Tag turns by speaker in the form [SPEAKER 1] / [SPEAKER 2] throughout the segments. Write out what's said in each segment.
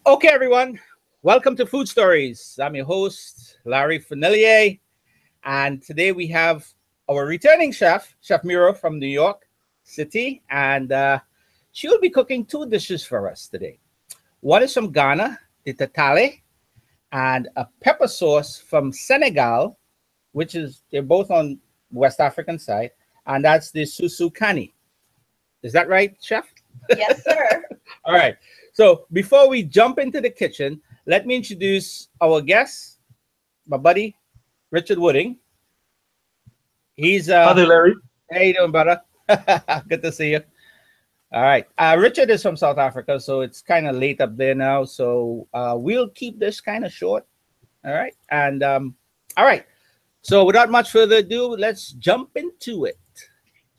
[SPEAKER 1] Okay, everyone. Welcome to Food Stories. I'm your host, Larry Fournillier. And today we have our returning chef, Chef Mireille from New York City. And she will be cooking two dishes for us today. One is from Ghana, the Tatale, and a pepper sauce from Senegal, they're both on West African side. And that's the Sosu Kaani. Is that right, Chef?
[SPEAKER 2] Yes, sir.
[SPEAKER 1] All right. So before we jump into the kitchen, let me introduce our guest, my buddy, Richard Wooding. He's
[SPEAKER 3] Hi there, Larry.
[SPEAKER 1] How you doing, brother? Good to see you. All right. Richard is from South Africa, so it's kind of late up there now. So we'll keep this kind of short. All right. And all right. So without much further ado, let's jump into it.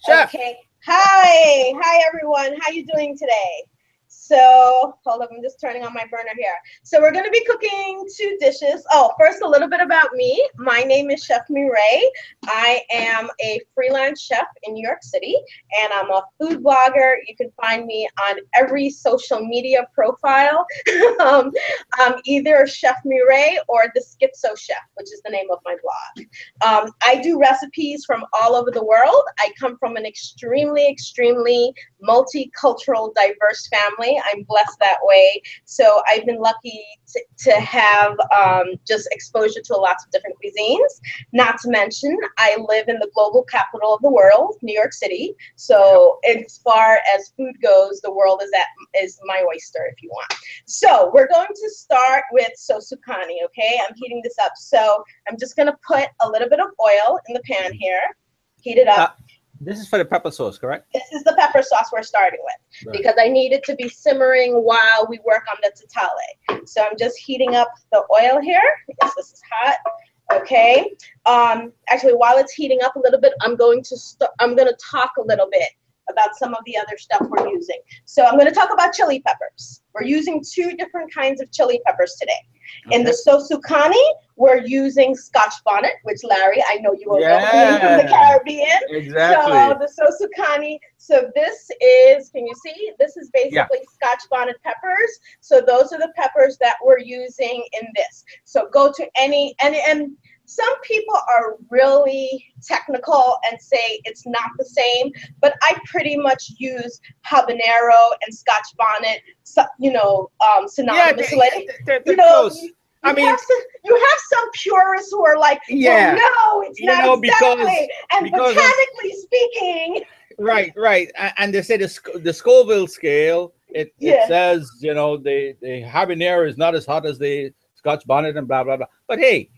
[SPEAKER 1] Chef.
[SPEAKER 2] Okay. Hi, everyone. How you doing today? So, hold up, I'm just turning on my burner here. So we're going to be cooking two dishes. Oh, first, a little bit about me. My name is Chef Mireille. I am a freelance chef in New York City, and I'm a food blogger. You can find me on every social media profile. I'm either Chef Mireille or the Schizo Chef, which is the name of my blog. I do recipes from all over the world. I come from an extremely multicultural, diverse family. I'm blessed that way. So I've been lucky to have just exposure to lots of different cuisines. Not to mention, I live in the global capital of the world, New York City. So as far as food goes, the world is my oyster, if you want. So we're going to start with Sosu Kaani, okay? I'm heating this up. So I'm just going to put a little bit of oil in the pan here, heat it up.
[SPEAKER 1] This is for the pepper sauce, correct?
[SPEAKER 2] This is the pepper sauce we're starting with, because I need it to be simmering while we work on the tatale. So I'm just heating up the oil here. Yes, this is hot. Okay. Actually, while it's heating up a little bit, I'm going to talk a little bit about some of the other stuff we're using. So I'm going to talk about chili peppers. We're using two different kinds of chili peppers today. Okay. In the Sosu Kaani, we're using Scotch bonnet, which, Larry, I know you are welcoming from the Caribbean.
[SPEAKER 1] Exactly.
[SPEAKER 2] So the Sosu Kaani. So this is, can you see? This is basically Scotch bonnet peppers. So those are the peppers that we're using in this. So go to any, and some people are really technical and say it's not the same, but I pretty much use habanero and Scotch bonnet, synonymously.
[SPEAKER 1] They're close.
[SPEAKER 2] I mean, you have some purists who are like, well, no, it's not exactly. And botanically speaking.
[SPEAKER 1] Right. And they say the Scoville scale, it says, the habanero is not as hot as the Scotch bonnet and blah, blah, blah. But hey,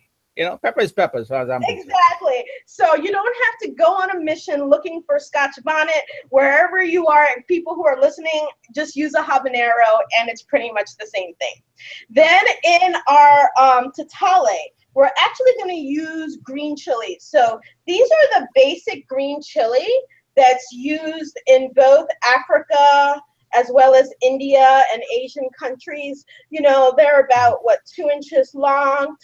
[SPEAKER 1] pepper is pepper as far as I'm concerned.
[SPEAKER 2] Exactly. So you don't have to go on a mission looking for Scotch bonnet. Wherever you are, people who are listening, just use a habanero and it's pretty much the same thing. Then in our tatale, we're actually going to use green chilies. So these are the basic green chili that's used in both Africa as well as India and Asian countries. They're about 2 inches long.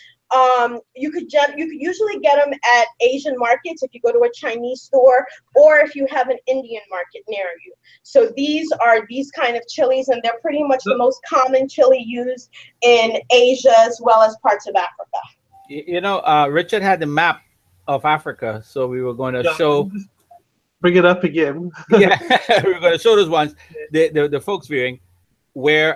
[SPEAKER 2] You could usually get them at Asian markets if you go to a Chinese store, or if you have an Indian market near you. So these are these kind of chilies, and they're pretty much the most common chili used in Asia as well as parts of Africa.
[SPEAKER 1] Richard had the map of Africa, so we were going to show.
[SPEAKER 3] Bring it up again.
[SPEAKER 1] We were going to show those ones, the folks viewing, where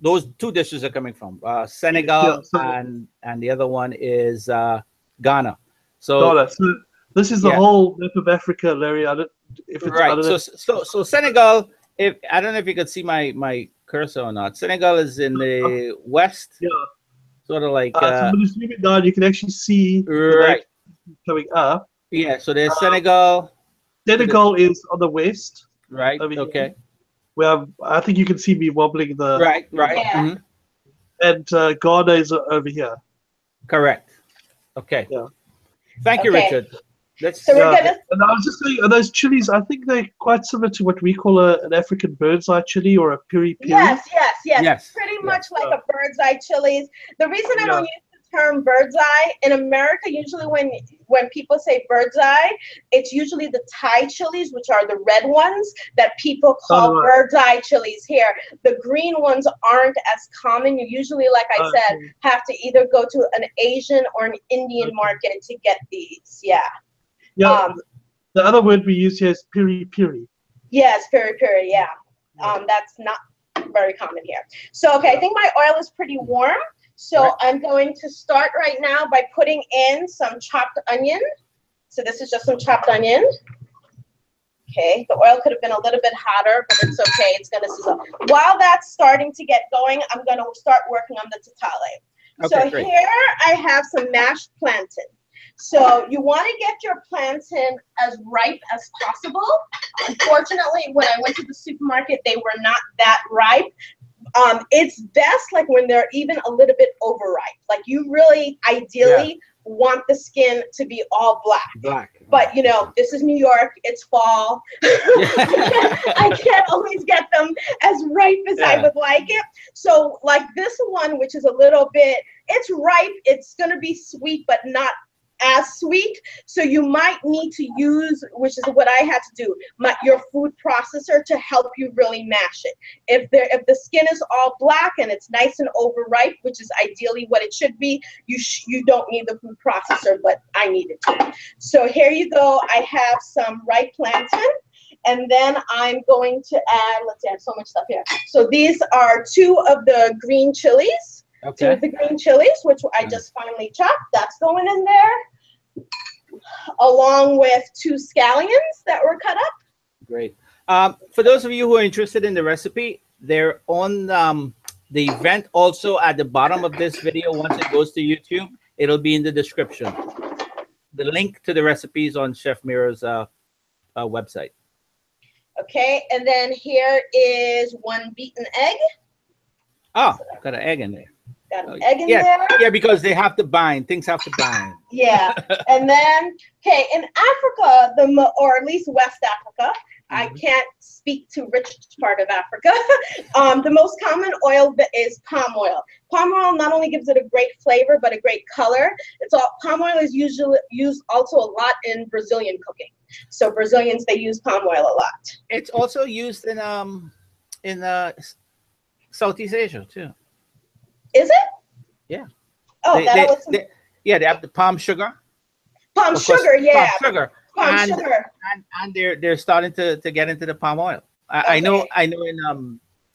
[SPEAKER 1] those two dishes are coming from, Senegal and the other one is Ghana. So
[SPEAKER 3] this is the whole map of Africa, Larry.
[SPEAKER 1] So Senegal. I don't know if you could see my cursor or not. Senegal is in the west. Yeah. Sort of like.
[SPEAKER 3] So when you zoom it down, you can actually see coming up.
[SPEAKER 1] Yeah. So there's Senegal.
[SPEAKER 3] Senegal is on the west.
[SPEAKER 1] Right. Okay.
[SPEAKER 3] Well, I think you can see me wobbling the
[SPEAKER 1] right.
[SPEAKER 2] Yeah.
[SPEAKER 3] And Ghana is over here.
[SPEAKER 1] Correct. Okay.
[SPEAKER 3] Yeah.
[SPEAKER 1] Thank you, Richard.
[SPEAKER 2] So we're gonna.
[SPEAKER 3] And I was just saying, those chilies, I think they're quite similar to what we call an African bird's eye chili or a piri piri.
[SPEAKER 2] Yes. Pretty much like a bird's eye chilies. The reason I don't use term bird's eye. In America, usually when people say bird's eye, it's usually the Thai chilies, which are the red ones that people call bird's eye chilies here. The green ones aren't as common. You usually, like I said, have to either go to an Asian or an Indian market to get these. Yeah.
[SPEAKER 3] Yeah. The other word we use here is piri piri.
[SPEAKER 2] Yes, piri piri. Yeah. That's not very common here. So, okay, I think my oil is pretty warm. So I'm going to start right now by putting in some chopped onion. So this is just some chopped onion. Okay, the oil could have been a little bit hotter, but it's okay. It's going to sizzle. While that's starting to get going, I'm going to start working on the tatale. Okay, so great. Here I have some mashed plantain. So you want to get your plantain as ripe as possible. Unfortunately, when I went to the supermarket, they were not that ripe. It's best like when they're even a little bit overripe. Like you really ideally want the skin to be all black. But you know, this is New York, it's fall. I can't always get them as ripe as I would like it. So like this one, which is a little bit, it's ripe, it's gonna be sweet, but not as sweet. So you might need to use, which is what I had to do, your food processor to help you really mash it. If the skin is all black and it's nice and overripe, which is ideally what it should be, you don't need the food processor, but I need it to. So here you go. I have some ripe plantain. And then I'm going to add, let's see, I have so much stuff here. So these are 2 of the green chilies. Okay. 2 of the green chilies, which I just finely chopped. That's going in there, along with 2 scallions that were cut up.
[SPEAKER 1] Great. For those of you who are interested in the recipe, they're on the event also at the bottom of this video. Once it goes to YouTube, it'll be in the description. The link to the recipe is on Chef Mireiille's website.
[SPEAKER 2] Okay, and then here is 1 beaten egg.
[SPEAKER 1] Oh, got an egg in there.
[SPEAKER 2] Got an egg in there.
[SPEAKER 1] Yeah, because they have to bind. Things have to bind.
[SPEAKER 2] Yeah. And then, okay, in Africa, or at least West Africa, I can't speak to rich part of Africa. The most common oil is palm oil. Palm oil not only gives it a great flavor, but a great color. Palm oil is usually used also a lot in Brazilian cooking. So Brazilians, they use palm oil a lot.
[SPEAKER 1] It's also used in Southeast Asia too.
[SPEAKER 2] Is it?
[SPEAKER 1] Yeah.
[SPEAKER 2] Oh,
[SPEAKER 1] they have the palm sugar.
[SPEAKER 2] Palm sugar, yeah.
[SPEAKER 1] Palm sugar. And they're starting to get into the palm oil. I know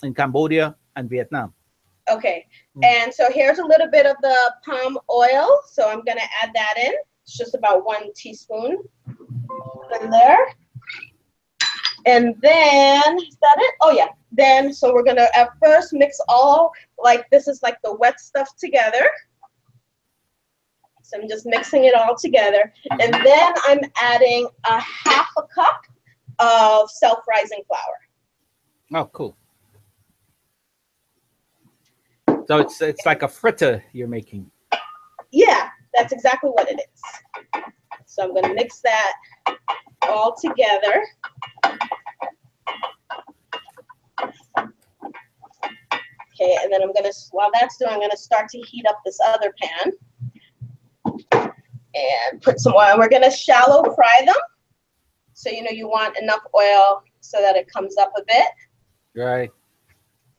[SPEAKER 1] in Cambodia and Vietnam.
[SPEAKER 2] Okay. And so here's a little bit of the palm oil. So I'm gonna add that in. It's just about 1 teaspoon in there. And then, is that it? Oh yeah. Then, so we're gonna at first mix all, like this is like the wet stuff together. So I'm just mixing it all together. And then I'm adding a 1/2 cup of self-rising flour.
[SPEAKER 1] Oh, cool. So it's like a fritter you're making.
[SPEAKER 2] Yeah, that's exactly what it is. So I'm gonna mix that all together. Okay, and then while that's doing, I'm gonna start to heat up this other pan and put some oil. We're gonna shallow fry them. So, you want enough oil so that it comes up a bit.
[SPEAKER 1] Right.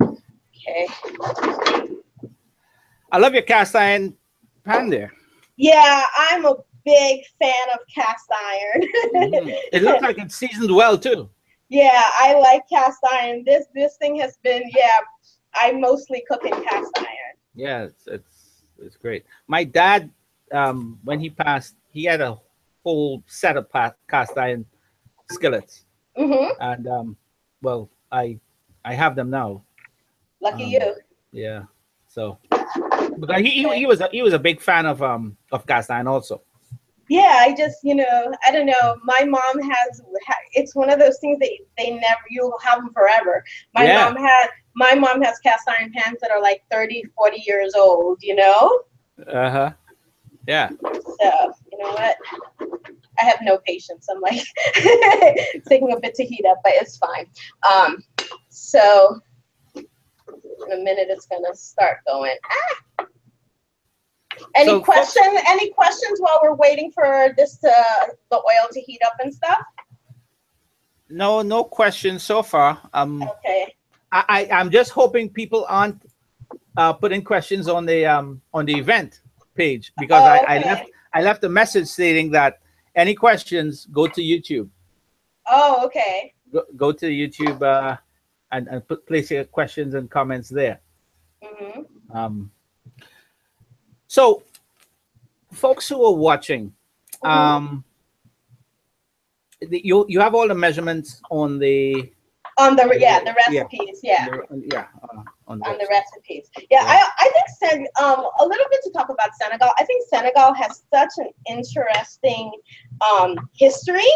[SPEAKER 2] Okay.
[SPEAKER 1] I love your cast iron pan there.
[SPEAKER 2] Yeah, I'm a big fan of cast iron.
[SPEAKER 1] It looks like it's seasoned well too.
[SPEAKER 2] Yeah, I like cast iron. This thing has been, I mostly cook in cast iron.
[SPEAKER 1] Yeah, it's great. My dad, when he passed, he had a whole set of cast iron skillets. And well, I have them now.
[SPEAKER 2] Lucky you.
[SPEAKER 1] Yeah. So because he was a big fan of cast iron also.
[SPEAKER 2] Yeah, I just, I don't know. My mom it's one of those things that you'll have them forever. My mom has cast iron pans that are like 30, 40 years old,
[SPEAKER 1] Uh-huh. Yeah.
[SPEAKER 2] So, you know what? I have no patience. I'm like, it's taking a bit to heat up, but it's fine. So in a minute, it's going to start going. Any
[SPEAKER 1] So,
[SPEAKER 2] questions? Any questions while we're waiting for the oil to heat up and stuff?
[SPEAKER 1] No questions so far.
[SPEAKER 2] Okay.
[SPEAKER 1] I'm just hoping people aren't putting questions on the event page, because I left a message stating that any questions, go to YouTube.
[SPEAKER 2] Oh, okay.
[SPEAKER 1] Go to YouTube and place your questions and comments there.
[SPEAKER 2] Mm-hmm.
[SPEAKER 1] So, folks who are watching, you have all the measurements on the
[SPEAKER 2] recipes, on the recipes. I think a little bit to talk about Senegal. I think Senegal has such an interesting history,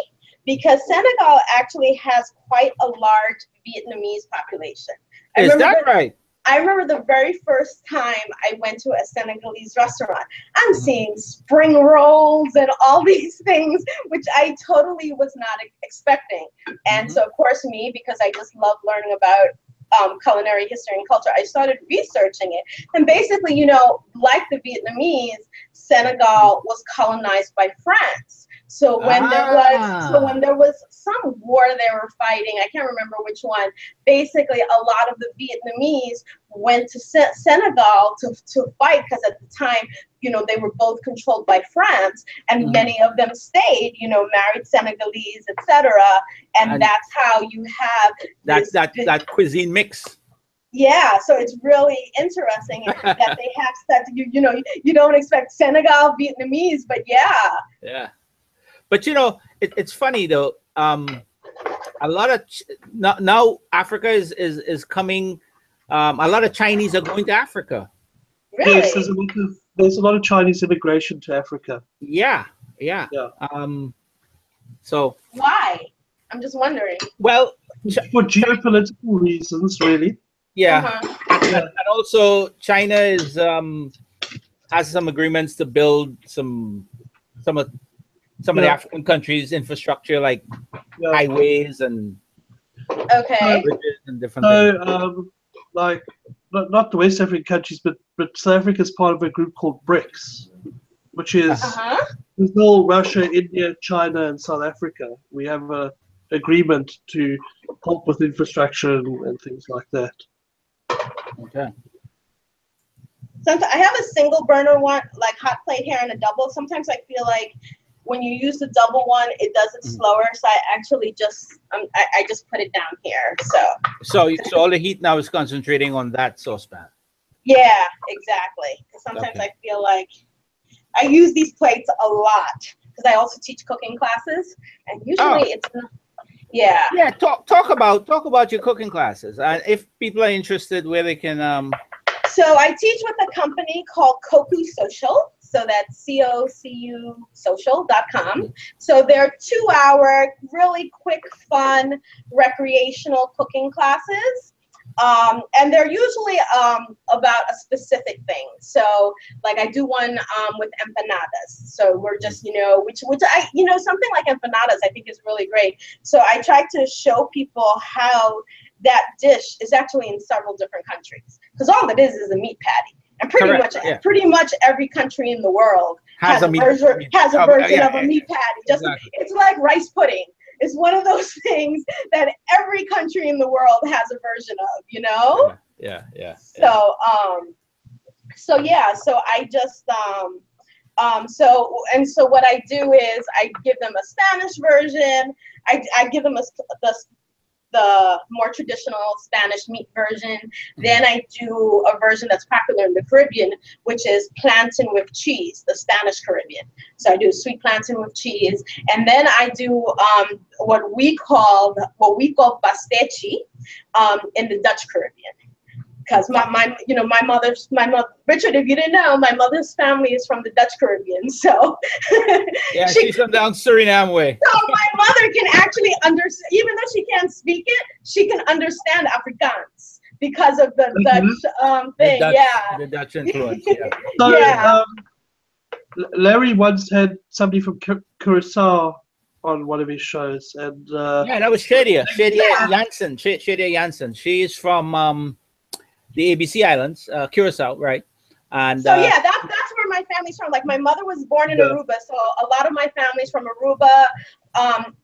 [SPEAKER 2] because Senegal actually has quite a large Vietnamese population.
[SPEAKER 1] Is that right?
[SPEAKER 2] I remember the very first time I went to a Senegalese restaurant. I'm seeing spring rolls and all these things, which I totally was not expecting. And so, of course, me, because I just love learning about culinary history and culture, I started researching it. And basically, you know, like the Vietnamese, Senegal was colonized by France. So when there was some war they were fighting, I can't remember which one, basically a lot of the Vietnamese went to Senegal to fight, because at the time, you know, they were both controlled by France, and many of them stayed, you know, married Senegalese, etc. And that's how you have
[SPEAKER 1] that cuisine mix.
[SPEAKER 2] Yeah, so it's really interesting that they have such, you know, you don't expect Senegal Vietnamese, but yeah.
[SPEAKER 1] But you know, it's funny though. A lot of now Africa is coming. A lot of Chinese are going to Africa.
[SPEAKER 2] Really?
[SPEAKER 3] Yes, there's a lot of Chinese immigration to Africa.
[SPEAKER 1] Yeah. So
[SPEAKER 2] why? I'm just wondering.
[SPEAKER 1] Well,
[SPEAKER 3] for geopolitical reasons, really.
[SPEAKER 1] Yeah, and also China is has some agreements to build some of the African countries' infrastructure, like highways and bridges and different things.
[SPEAKER 3] Like not the West African countries, but South Africa is part of a group called BRICS, which is Brazil, Russia, India, China, and South Africa. We have a agreement to help with infrastructure and things like that.
[SPEAKER 1] Okay.
[SPEAKER 2] Sometimes I have a single burner one, like hot plate here, and a double. Sometimes I feel like when you use the double one, it does it slower. So I actually just I just put it down here. So
[SPEAKER 1] all the heat now is concentrating on that saucepan.
[SPEAKER 2] Yeah, exactly. Because sometimes I feel like I use these plates a lot, because I also teach cooking classes, and usually it's not. Yeah.
[SPEAKER 1] Talk about your cooking classes. If people are interested, where they can.
[SPEAKER 2] So I teach with a company called Koku Social. So that's COCU social.com. So they're 2-hour, really quick, fun, recreational cooking classes. And they're usually about a specific thing. So like I do one with empanadas. So we're just, you know, which I, you know, something like empanadas I think is really great. So I try to show people how that dish is actually in several different countries, because all it is a meat patty. And pretty much every country in the world has a version of a meat patty. It's like rice pudding. It's one of those things that every country in the world has a version of, you know?
[SPEAKER 1] Yeah.
[SPEAKER 2] So I just so what I do is I give them a Spanish version. I give them the more traditional Spanish meat version. Then I do a version that's popular in the Caribbean, which is plantain with cheese, the Spanish Caribbean. So I do sweet plantain with cheese, and then I do what we call pastechi in the Dutch Caribbean. Because my mother, Richard, if you didn't know, my mother's family is from the Dutch Caribbean, so
[SPEAKER 1] she's from down Suriname way.
[SPEAKER 2] So my mother can actually understand, even though she can't speak it, she can understand Afrikaans because of the Dutch thing.
[SPEAKER 1] The Dutch influence.
[SPEAKER 3] So, Larry once had somebody from Curacao on one of his shows, and
[SPEAKER 1] that was Shadia Jansen. She is from the ABC Islands, Curacao, right? And
[SPEAKER 2] so that's where my family's from. Like my mother was born in Aruba, so a lot of my family's from Aruba,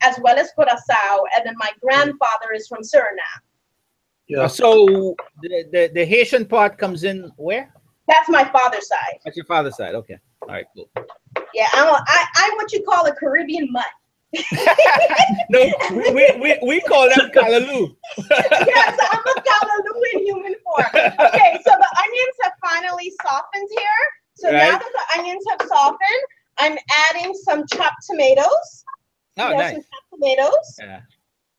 [SPEAKER 2] as well as Curaçao, and then my grandfather is from Suriname.
[SPEAKER 3] Yeah.
[SPEAKER 1] So the Haitian part comes in where?
[SPEAKER 2] That's my father's side.
[SPEAKER 1] That's your father's side. Okay. All right. Cool.
[SPEAKER 2] Yeah, I'm what you call a Caribbean mutt.
[SPEAKER 1] No, we call them Callaloo.
[SPEAKER 2] Yes, I'm a Callaloo in human form. Okay, so the onions have finally softened here. So now that the onions have softened, I'm adding some chopped tomatoes.
[SPEAKER 1] Oh, nice.
[SPEAKER 2] Some chopped tomatoes.
[SPEAKER 1] Yeah.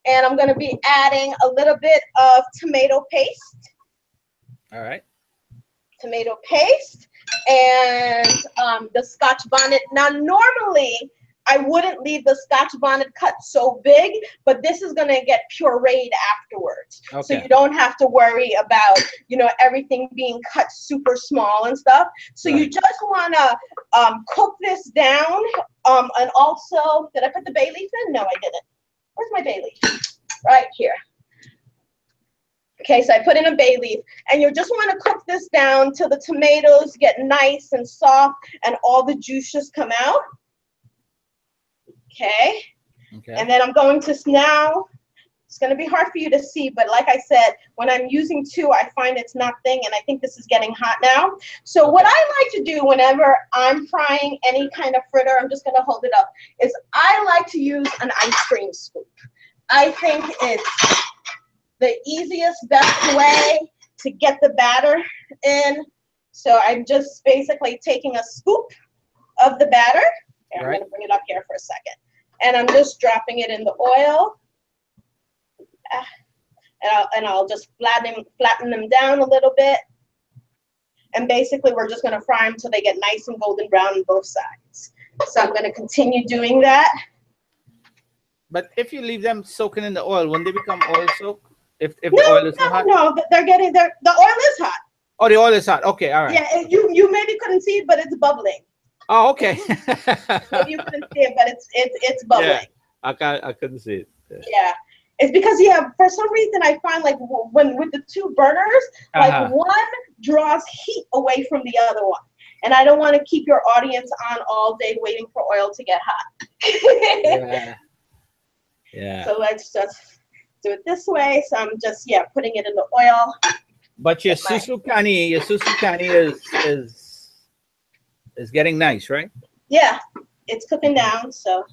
[SPEAKER 2] And I'm going to be adding a little bit of tomato paste.
[SPEAKER 1] All right.
[SPEAKER 2] Tomato paste and the Scotch bonnet. Now, normally I wouldn't leave the Scotch bonnet cut so big, but this is going to get pureed afterwards. Okay. So you don't have to worry about, everything being cut super small and stuff. So you just want to cook this down. And also, did I put the bay leaf in? No, I didn't. Where's my bay leaf? Right here. Okay, so I put in a bay leaf, and you just want to cook this down till the tomatoes get nice and soft and all the juices come out. Okay. And then I'm going to now, it's going to be hard for you to see, but like I said, when I'm using two, I find it's not thing, and I think this is getting hot now. So what I like to do whenever I'm frying any kind of fritter, I'm just going to hold it up, is I like to use an ice cream scoop. I think it's the easiest, best way to get the batter in. So I'm just basically taking a scoop of the batter. Here, I'm going to bring it up here for a second. And I'm just dropping it in the oil. And I'll just flatten them down a little bit. And basically, we're just going to fry them until they get nice and golden brown on both sides. So I'm going to continue doing that.
[SPEAKER 1] But if you leave them soaking in the oil, wouldn't they become oil soaked? If the oil is hot?
[SPEAKER 2] No, the oil is hot.
[SPEAKER 1] Oh, the oil is hot. Okay, all right.
[SPEAKER 2] Yeah, you maybe couldn't see it, but it's bubbling.
[SPEAKER 1] Oh, okay.
[SPEAKER 2] Maybe you couldn't see it, but it's bubbling.
[SPEAKER 1] Yeah, I couldn't see it.
[SPEAKER 2] Yeah. It's because for some reason I find like when with the two burners, like one draws heat away from the other one. And I don't want to keep your audience on all day waiting for oil to get hot. Yeah. So let's just do it this way. So I'm just putting it in the oil.
[SPEAKER 1] But your Sosu Kaani is getting nice, right?
[SPEAKER 2] Yeah, it's cooking down. So,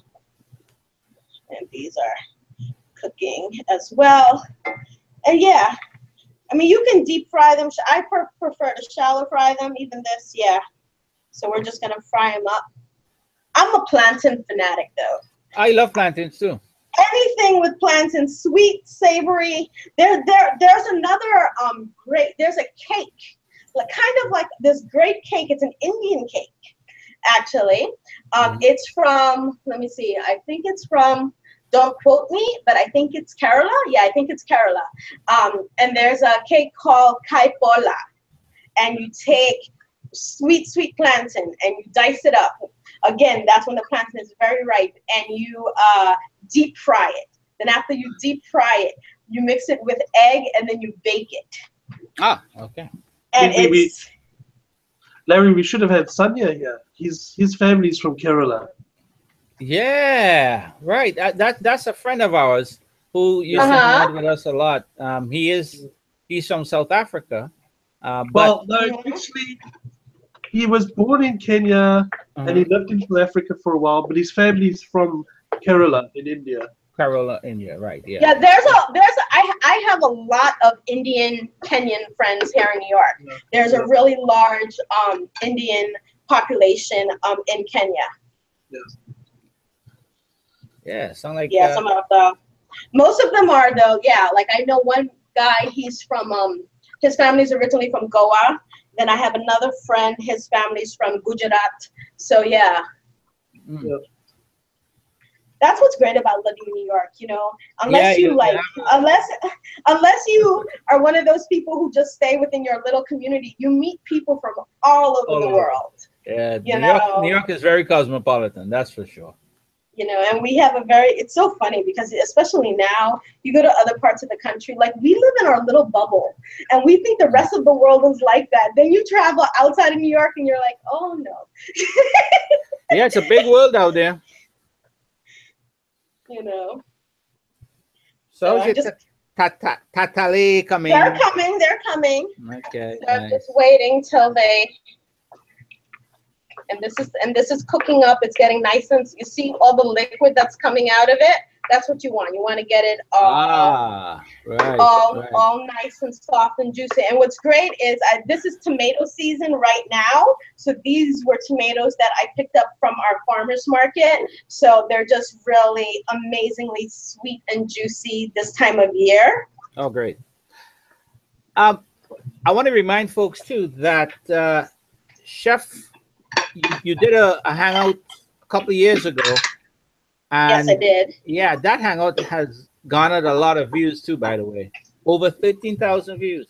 [SPEAKER 2] and these are cooking as well. And yeah, I mean you can deep fry them. I prefer to shallow fry them. Even this, So we're just gonna fry them up. I'm a plantain fanatic though.
[SPEAKER 1] I love plantains too.
[SPEAKER 2] Anything with plantain, sweet, savory. There's another there's a cake, kind of like this great cake. It's an Indian cake, actually. It's from, let me see, I think it's from, don't quote me, but I think it's Kerala. Yeah, I think it's Kerala. And there's a cake called kaipola, and you take sweet plantain and you dice it up. Again, that's when the plantain is very ripe, and you deep fry it. Then after you deep fry it, you mix it with egg, and then you bake it.
[SPEAKER 1] Ah, okay.
[SPEAKER 2] And
[SPEAKER 3] Larry, we should have had Sanya here. His family's from Kerala.
[SPEAKER 1] Yeah, right. That's a friend of ours who used to hang out with us a lot. He's from South Africa.
[SPEAKER 3] Well, no, actually, he was born in Kenya and he lived in South Africa for a while, but his family's from Kerala in India.
[SPEAKER 1] Kerala, India, right? Yeah.
[SPEAKER 2] Yeah, I have a lot of Indian Kenyan friends here in New York. Yeah. There's a really large Indian population in Kenya.
[SPEAKER 3] Yes.
[SPEAKER 1] Yeah, sound like
[SPEAKER 2] some of the most of them are though. Yeah, like I know one guy. He's from his family's originally from Goa. Then I have another friend. His family's from Gujarat. So yeah.
[SPEAKER 3] Yeah.
[SPEAKER 2] That's what's great about living in New York, unless unless you are one of those people who just stay within your little community, you meet people from all over the world.
[SPEAKER 1] Yeah, New York is very cosmopolitan, that's for sure.
[SPEAKER 2] You know, and we have a very, it's so funny because especially now, you go to other parts of the country, like we live in our little bubble and we think the rest of the world is like that. Then you travel outside of New York and you're like, oh no.
[SPEAKER 1] Yeah, it's a big world out there.
[SPEAKER 2] You know.
[SPEAKER 1] So is it Tatale coming?
[SPEAKER 2] They're coming.
[SPEAKER 1] Okay.
[SPEAKER 2] So I'm just waiting till they, and this is cooking up. It's getting nice, and you see all the liquid that's coming out of it. That's what you want. You want to get it all nice and soft and juicy. And what's great is this is tomato season right now. So these were tomatoes that I picked up from our farmers market. So they're just really amazingly sweet and juicy this time of year.
[SPEAKER 1] Oh, great. I want to remind folks too that Chef, you did a hangout a couple of years ago. And
[SPEAKER 2] yes, I did.
[SPEAKER 1] Yeah, that hangout has garnered a lot of views too, by the way. Over 13,000 views.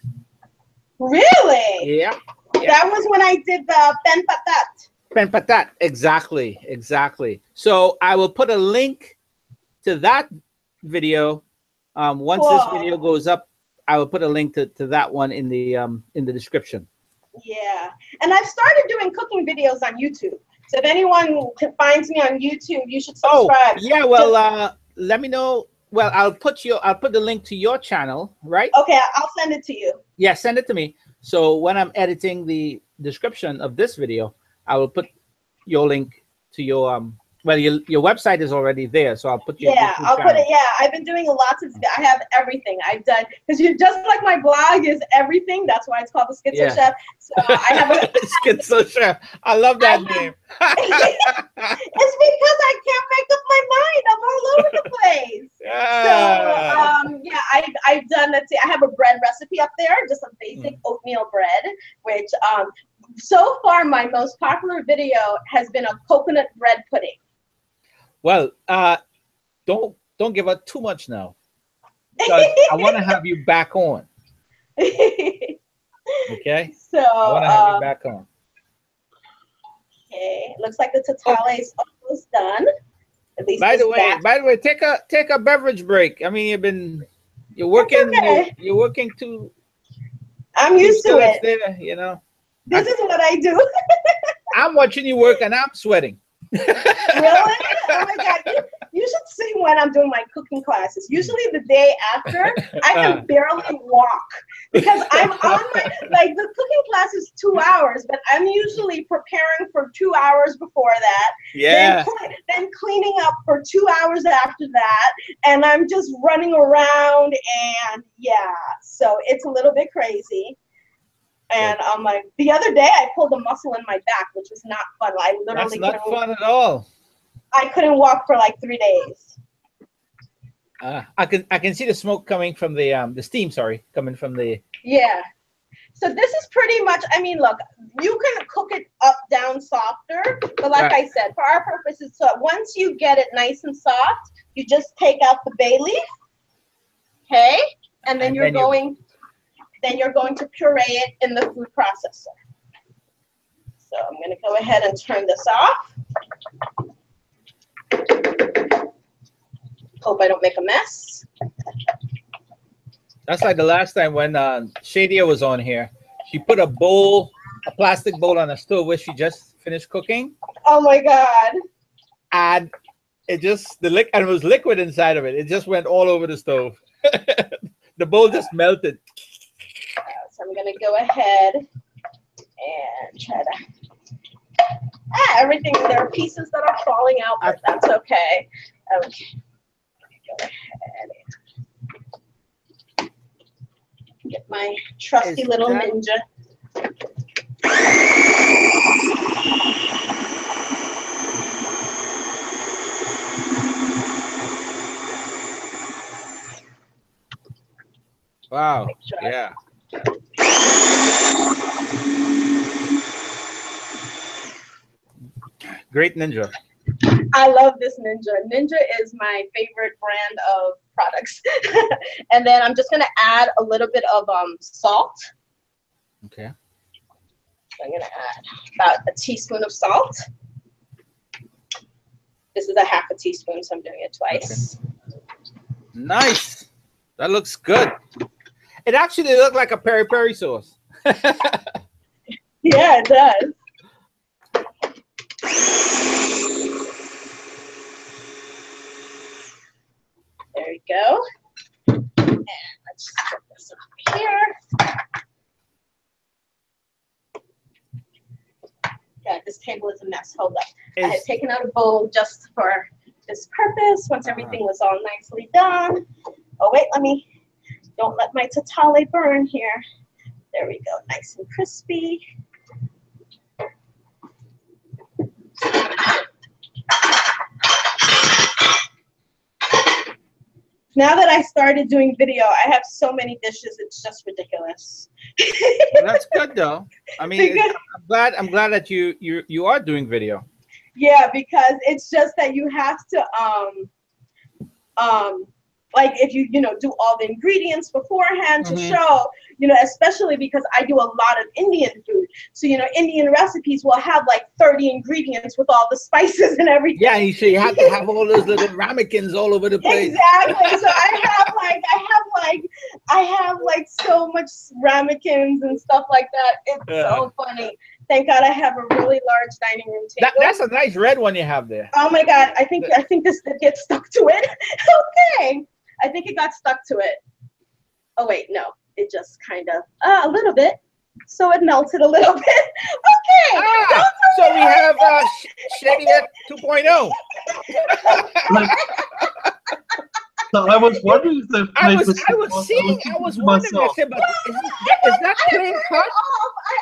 [SPEAKER 2] Really?
[SPEAKER 1] Yeah.
[SPEAKER 2] That was when I did the pen patat.
[SPEAKER 1] Pen patat, exactly. So I will put a link to that video. Once this video goes up, I will put a link to that one in the description.
[SPEAKER 2] Yeah, and I've started doing cooking videos on YouTube. So if anyone finds me on YouTube, you should subscribe.
[SPEAKER 1] Oh, yeah. Well, let me know. Well, I'll put the link to your channel, right?
[SPEAKER 2] Okay, I'll send it to you.
[SPEAKER 1] Yeah, send it to me. So when I'm editing the description of this video, I will put your link to your well, your website is already there, so I'll put your
[SPEAKER 2] I'll put it. Yeah, I've been doing lots of. I have everything I've done because you're just like my blog is everything. That's why it's called the Schizo Chef. So I have a
[SPEAKER 1] Schizo Chef. I love that name.
[SPEAKER 2] It's because I can't make up my mind. I'm all over the place. So I've done. Let's see, I have a bread recipe up there, just a basic oatmeal bread, which so far my most popular video has been a coconut bread pudding.
[SPEAKER 1] Well, don't give up too much now, because I want to have you back on. Okay.
[SPEAKER 2] So
[SPEAKER 1] I want to have you back on.
[SPEAKER 2] Okay. Looks like the tatale is almost done. At least
[SPEAKER 1] by the way, take a beverage break. I mean, you're working.
[SPEAKER 2] Okay.
[SPEAKER 1] You're working too.
[SPEAKER 2] I'm used to it.
[SPEAKER 1] There, you know.
[SPEAKER 2] This is what I do.
[SPEAKER 1] I'm watching you work and I'm sweating.
[SPEAKER 2] Really? Oh my God. You should see when I'm doing my cooking classes. Usually the day after, I can barely walk because I'm on the cooking class is 2 hours, but I'm usually preparing for 2 hours before that.
[SPEAKER 1] Yeah.
[SPEAKER 2] Then cleaning up for 2 hours after that. And I'm just running around and so it's a little bit crazy. And I'm like, the other day I pulled a muscle in my back, which was not fun. I literally
[SPEAKER 1] That's not fun at all.
[SPEAKER 2] I couldn't walk for like 3 days.
[SPEAKER 1] I can see the smoke coming from the steam. Sorry, coming from the.
[SPEAKER 2] Yeah. So this is pretty much. I mean, look, you can cook it up, down, softer. But like I said, for our purposes, so once you get it nice and soft, you just take out the bay leaf. Okay, and then you're going to puree it in the food processor. So I'm going to go ahead and turn this off. Hope I don't make a mess.
[SPEAKER 1] That's like the last time when Shadia was on here. She put a plastic bowl on a stove where she just finished cooking.
[SPEAKER 2] Oh my God.
[SPEAKER 1] And it was liquid inside of it. It just went all over the stove. The bowl just melted.
[SPEAKER 2] So I'm going to go ahead and try to... everything, there are pieces that are falling out, but that's okay. Okay. Go ahead and get my trusty little ninja.
[SPEAKER 1] Wow. Yeah. Great Ninja.
[SPEAKER 2] I love this Ninja. Ninja is my favorite brand of products. And then I'm just going to add a little bit of salt.
[SPEAKER 1] Okay.
[SPEAKER 2] So I'm going to add about a teaspoon of salt. This is a half a teaspoon, so I'm doing it twice.
[SPEAKER 1] Okay. Nice. That looks good. It actually looked like a peri-peri sauce.
[SPEAKER 2] Yeah, it does. There we go. And let's put this over here. Yeah, this table is a mess. Hold up. I had taken out a bowl just for this purpose once everything was all nicely done. Oh, wait, don't let my tatale burn here. There we go, nice and crispy. Now that I started doing video, I have so many dishes, it's just ridiculous.
[SPEAKER 1] Well, that's good though. I mean, I'm glad that you are doing video.
[SPEAKER 2] Yeah, because it's just that you have to like if you do all the ingredients beforehand to show, especially because I do a lot of Indian food. So, Indian recipes will have like 30 ingredients with all the spices and everything.
[SPEAKER 1] Yeah, you have to have all those little ramekins all over the place.
[SPEAKER 2] Exactly. So I have so much ramekins and stuff like that. It's so funny. Thank God I have a really large dining room table.
[SPEAKER 1] That's a nice red one you have there.
[SPEAKER 2] Oh my God. I think this did get stuck to it. Okay. I think it got stuck to it. Oh wait, no. It just kind of a little bit. So it melted a little bit. Okay.
[SPEAKER 1] So we have Shady 2.0.
[SPEAKER 3] So I was wondering if the
[SPEAKER 1] I was wondering, I said, but is that plain cut?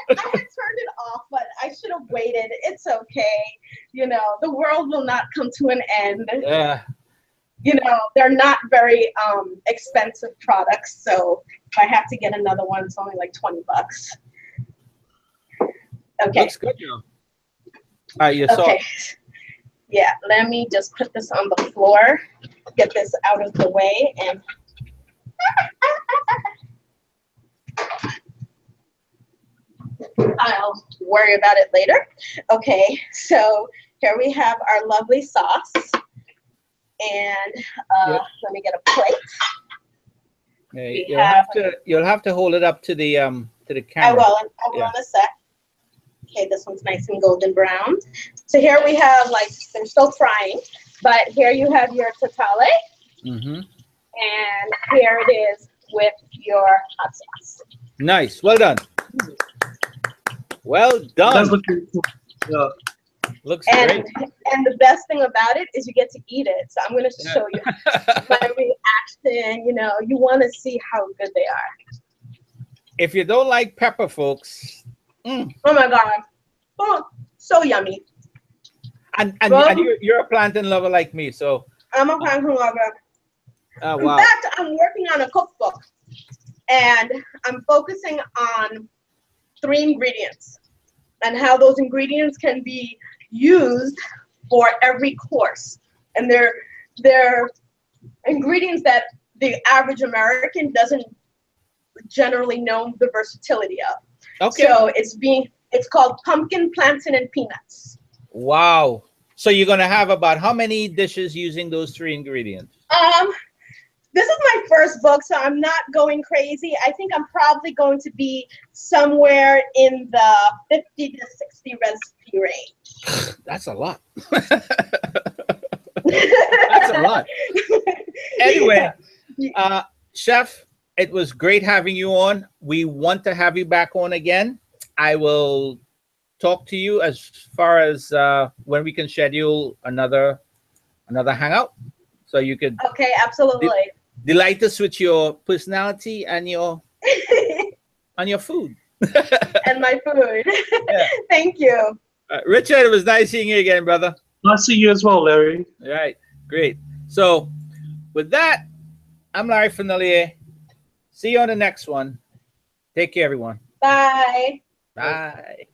[SPEAKER 2] I had turned it off, but I should have waited. It's okay. The world will not come to an end.
[SPEAKER 1] Yeah.
[SPEAKER 2] They're not very expensive products, so if I have to get another one, it's only like $20. Okay.
[SPEAKER 1] Looks good, though.
[SPEAKER 2] Okay. Yeah, let me just put this on the floor, get this out of the way, and I'll worry about it later. Okay, so here we have our lovely sauce. And let me get a plate.
[SPEAKER 1] Okay, you'll have to hold it up to the camera.
[SPEAKER 2] I will in a sec. Okay, this one's nice and golden brown. So here we have they're still frying, but here you have your tatale. And here it is with your hot sauce.
[SPEAKER 1] Nice. Well done. Well done.
[SPEAKER 3] That's looking cool. Yeah.
[SPEAKER 1] Looks great.
[SPEAKER 2] And the best thing about it is you get to eat it. So I'm going to show you my reaction. You want to see how good they are.
[SPEAKER 1] If you don't like pepper, folks.
[SPEAKER 2] Oh my God. Oh, so yummy.
[SPEAKER 1] And you're a plantain lover like me, so.
[SPEAKER 2] I'm a plantain lover.
[SPEAKER 1] Oh, wow.
[SPEAKER 2] In fact, I'm working on a cookbook. And I'm focusing on 3 ingredients and how those ingredients can be used for every course, and they're ingredients that the average American doesn't generally know the versatility of. Okay. So it's called pumpkin, plantain, and peanuts.
[SPEAKER 1] Wow. So you're gonna have about how many dishes using those 3 ingredients?
[SPEAKER 2] This is my first book, so I'm not going crazy. I think I'm probably going to be somewhere in the 50 to 60 recipe range.
[SPEAKER 1] That's a lot. That's a lot. Anyway, Chef, it was great having you on. We want to have you back on again. I will talk to you as far as when we can schedule another hangout. So you could
[SPEAKER 2] absolutely
[SPEAKER 1] delight us with your personality and your food.
[SPEAKER 2] And my food. Yeah. Thank you.
[SPEAKER 1] Richard, it was nice seeing you again, brother.
[SPEAKER 3] Nice seeing you as well, Larry.
[SPEAKER 1] All right, great. So with that, I'm Larry Fournillier. See you on the next one. Take care, everyone.
[SPEAKER 2] Bye.
[SPEAKER 1] Bye.